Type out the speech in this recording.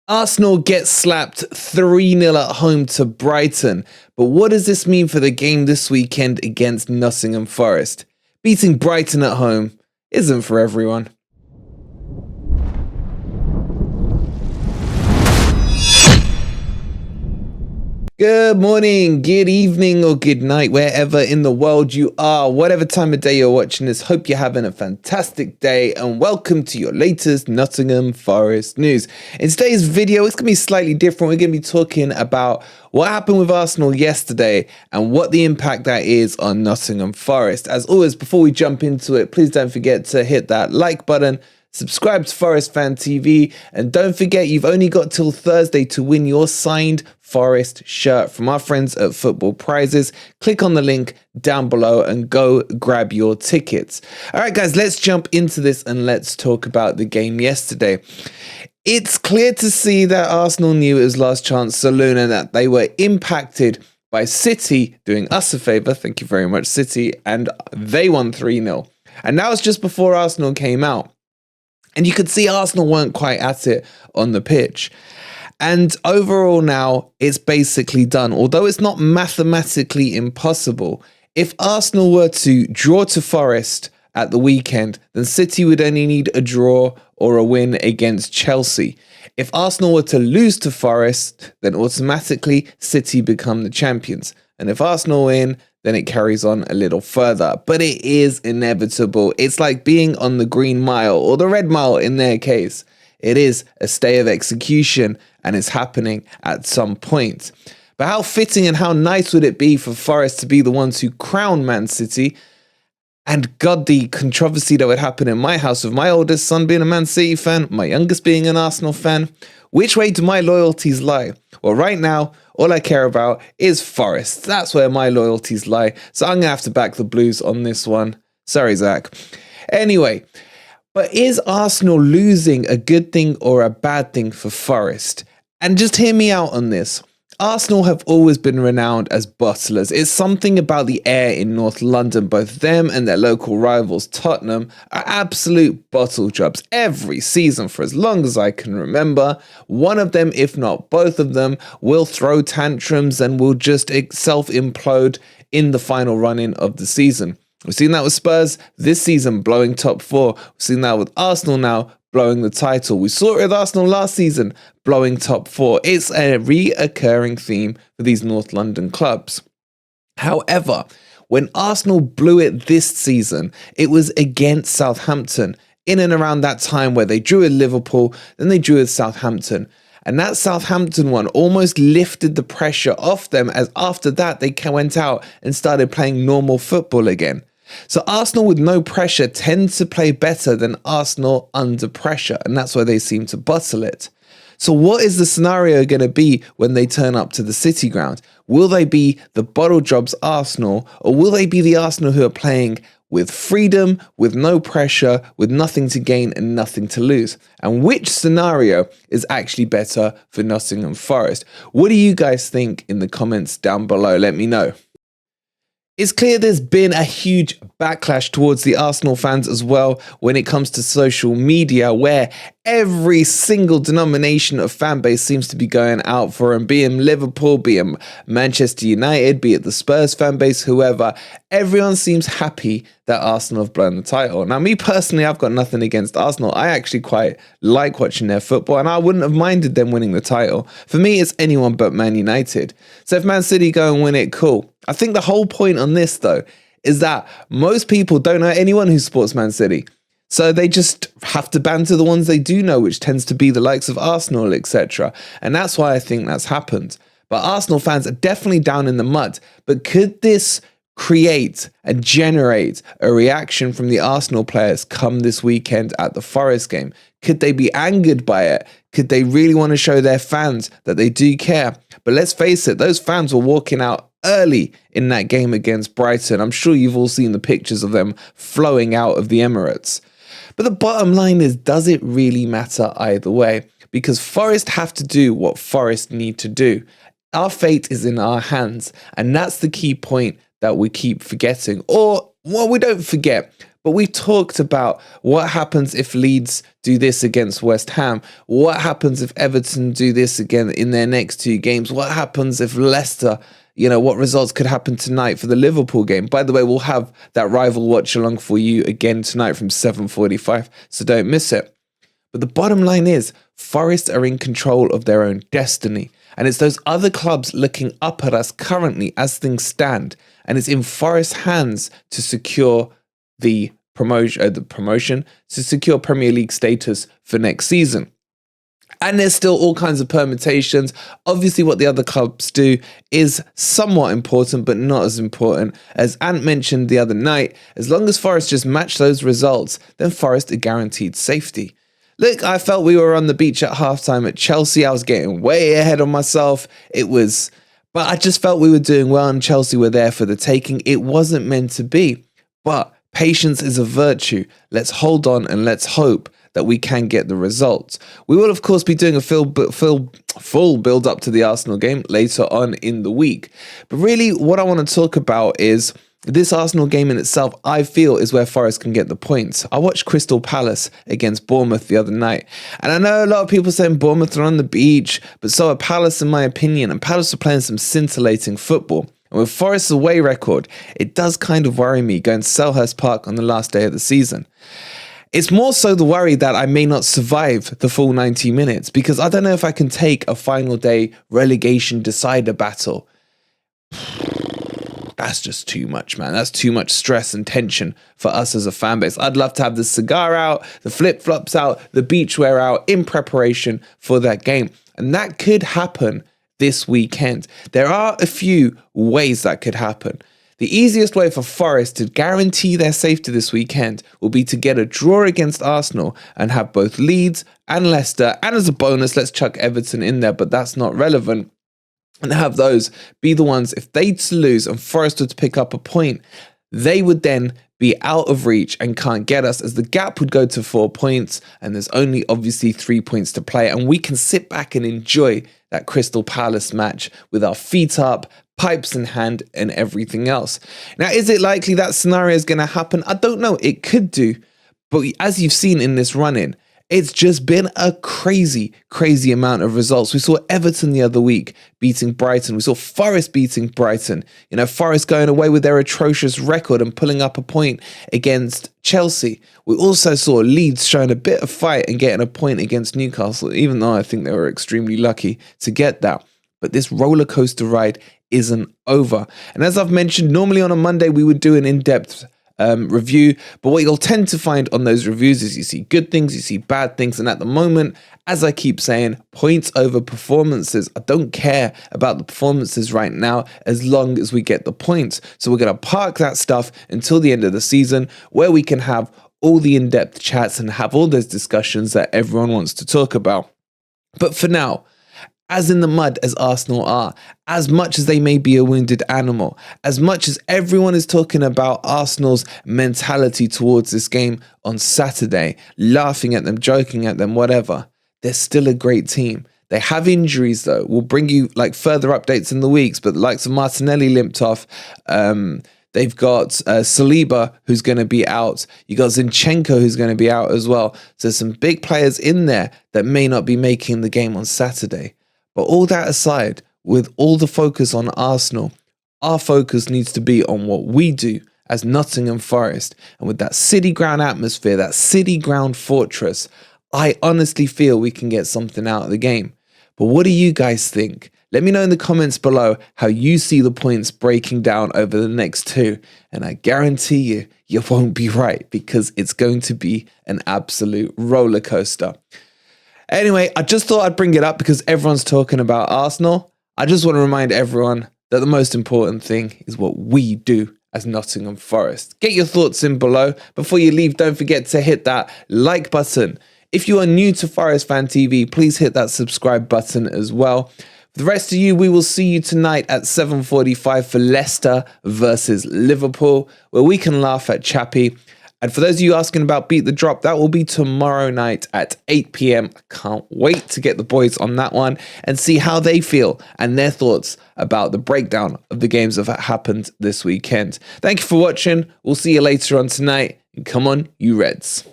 Arsenal get slapped 3-0 at home to Brighton. But what does this mean for the game this weekend against Nottingham Forest? Beating Brighton at home isn't for everyone. Good morning, good evening, or good night, wherever in the world you are, whatever time of day you're watching this. Hope you're having a fantastic day and welcome to your latest Nottingham Forest news. In today's video, it's going to be slightly different. We're going to be talking about what happened with Arsenal yesterday and what the impact that is on Nottingham Forest. As always, before we jump into it, please don't forget to hit that like button. Subscribe to Forest Fan TV, and don't forget you've only got till Thursday to win your signed Forest shirt from our friends at Football Prizes. Click on the link down below and go grab your tickets. All right, guys, let's jump into this and let's talk about the game yesterday. It's clear to see that Arsenal knew it was last chance saloon and that they were impacted by City doing us a favour. Thank you very much, City. And they won 3-0. And that was just before Arsenal came out. And you could see Arsenal weren't quite at it on the pitch. And overall now, it's basically done. Although it's not mathematically impossible, if Arsenal were to draw to Forest at the weekend, then City would only need a draw or a win against Chelsea. If Arsenal were to lose to Forest, then automatically City become the champions. And if Arsenal win, then it carries on a little further. But it is inevitable. It's like being on the Green Mile, or the Red Mile in their case. It is a stay of execution, and it's happening at some point. But how fitting and how nice would it be for Forest to be the ones who crown Man City? And God, the controversy that would happen in my house with my oldest son being a Man City fan, my youngest being an Arsenal fan. Which way do my loyalties lie? Well, right now, all I care about is Forest. That's where my loyalties lie. So I'm going to have to back the Blues on this one. Sorry, Zach. Anyway, but is Arsenal losing a good thing or a bad thing for Forest? And just hear me out on this. Arsenal have always been renowned as bottlers. It's something about the air in North London. Both them and their local rivals, Tottenham, are absolute bottle jobs. Every season, for as long as I can remember, one of them, if not both of them, will throw tantrums and will just self-implode in the final run-in of the season. We've seen that with Spurs this season, blowing top four. We've seen that with Arsenal now, blowing the title. We saw it with Arsenal last season, blowing top four. It's a reoccurring theme for these North London clubs. However, when Arsenal blew it this season, it was against Southampton, in and around that time where they drew with Liverpool, then they drew with Southampton. And that Southampton one almost lifted the pressure off them, as after that they went out and started playing normal football again. So Arsenal with no pressure tend to play better than Arsenal under pressure, and that's why they seem to bottle it. So what is the scenario going to be when they turn up to the City ground? Will they be the bottle jobs Arsenal, or will they be the Arsenal who are playing with freedom, with no pressure, with nothing to gain and nothing to lose? And which scenario is actually better for Nottingham Forest? What do you guys think in the comments down below? Let me know. It's clear there's been a huge backlash towards the Arsenal fans as well when it comes to social media, where every single denomination of fan base seems to be going out for him, be it Liverpool, be it Manchester United, be it the Spurs fan base, whoever. Everyone seems happy that Arsenal have blown the title. Now, me personally, I've got nothing against Arsenal. I actually quite like watching their football, and I wouldn't have minded them winning the title. For me, it's anyone but Man United. So if Man City go and win it, cool. I think the whole point on this, though, is that most people don't know anyone who supports Man City. So they just have to banter the ones they do know, which tends to be the likes of Arsenal, etc. And that's why I think that's happened. But Arsenal fans are definitely down in the mud. But could this create and generate a reaction from the Arsenal players come this weekend at the Forest game? Could they be angered by it? Could they really want to show their fans that they do care? But let's face it, those fans were walking out early in that game against Brighton. I'm sure you've all seen the pictures of them flowing out of the Emirates. But the bottom line is, does it really matter either way? Because Forest have to do what Forest need to do. Our fate is in our hands, and that's the key point that we keep forgetting. Or, well, we don't forget, But we talked about what happens if Leeds do this against West Ham. What happens if Everton do this again in their next two games? What happens if Leicester, what results could happen tonight for the Liverpool game? By the way, we'll have that rival watch along for you again tonight from 7:45, so don't miss it. But the bottom line is, Forest are in control of their own destiny. And it's those other clubs looking up at us currently as things stand. And it's in Forest's hands to secure the promotion, to secure Premier League status for next season. And there's still all kinds of permutations. Obviously, what the other clubs do is somewhat important, but not as important. As Ant mentioned the other night, as long as Forest just match those results, then Forest are guaranteed safety. Look, I felt we were on the beach at halftime at Chelsea. I was getting way ahead of myself. But I just felt we were doing well and Chelsea were there for the taking. It wasn't meant to be. But patience is a virtue. Let's hold on and let's hope that we can get the results. We will, of course, be doing a full build up to the Arsenal game later on in the week. But really, what I want to talk about is this Arsenal game in itself, I feel, is where Forest can get the points. I watched Crystal Palace against Bournemouth the other night. And I know a lot of people saying Bournemouth are on the beach, but so are Palace in my opinion. And Palace are playing some scintillating football. And with Forest's away record, it does kind of worry me going to Selhurst Park on the last day of the season. It's more so the worry that I may not survive the full 90 minutes because I don't know if I can take a final day relegation decider battle. That's just too much, man. That's too much stress and tension for us as a fan base. I'd love to have the cigar out, the flip-flops out, the beachwear out in preparation for that game. And that could happen this weekend. There are a few ways that could happen. The easiest way for Forest to guarantee their safety this weekend will be to get a draw against Arsenal and have both Leeds and Leicester, and as a bonus, let's chuck Everton in there, but that's not relevant, and have those be the ones, if they lose and Forest were to pick up a point, they would then be out of reach and can't get us, as the gap would go to 4 points and there's only obviously 3 points to play, and we can sit back and enjoy that Crystal Palace match with our feet up, pipes in hand and everything else. Now, is it likely that scenario is going to happen? I don't know. It could do. But as you've seen in this run-in, it's just been a crazy, crazy amount of results. We saw Everton the other week beating Brighton. We saw Forest beating Brighton. Forest going away with their atrocious record and pulling up a point against Chelsea. We also saw Leeds showing a bit of fight and getting a point against Newcastle, even though I think they were extremely lucky to get that. But this roller coaster ride isn't over. And as I've mentioned, normally on a Monday, we would do an in-depth review, but what you'll tend to find on those reviews is you see good things, you see bad things, and at the moment, as I keep saying, points over performances. I don't care about the performances right now as long as we get the points. So we're going to park that stuff until the end of the season, where we can have all the in-depth chats and have all those discussions that everyone wants to talk about. But for now, as in the mud as Arsenal are, as much as they may be a wounded animal, as much as everyone is talking about Arsenal's mentality towards this game on Saturday, laughing at them, joking at them, whatever, they're still a great team. They have injuries though. We'll bring you further updates in the weeks, but the likes of Martinelli limped off. They've got Saliba, who's going to be out. You got Zinchenko, who's going to be out as well. So some big players in there that may not be making the game on Saturday. But all that aside, with all the focus on Arsenal, our focus needs to be on what we do as Nottingham Forest. And with that city ground atmosphere, that city ground fortress, I honestly feel we can get something out of the game. But what do you guys think? Let me know in the comments below how you see the points breaking down over the next two. And I guarantee you won't be right, because it's going to be an absolute roller coaster. Anyway, I just thought I'd bring it up because everyone's talking about Arsenal. I just want to remind everyone that the most important thing is what we do as Nottingham Forest. Get your thoughts in below. Before you leave, don't forget to hit that like button. If you are new to Forest Fan TV, please hit that subscribe button as well. For the rest of you, we will see you tonight at 7:45 for Leicester versus Liverpool, where we can laugh at Chappie. And for those of you asking about Beat the Drop, that will be tomorrow night at 8 p.m. I can't wait to get the boys on that one and see how they feel and their thoughts about the breakdown of the games that have happened this weekend. Thank you for watching. We'll see you later on tonight. And come on, you Reds.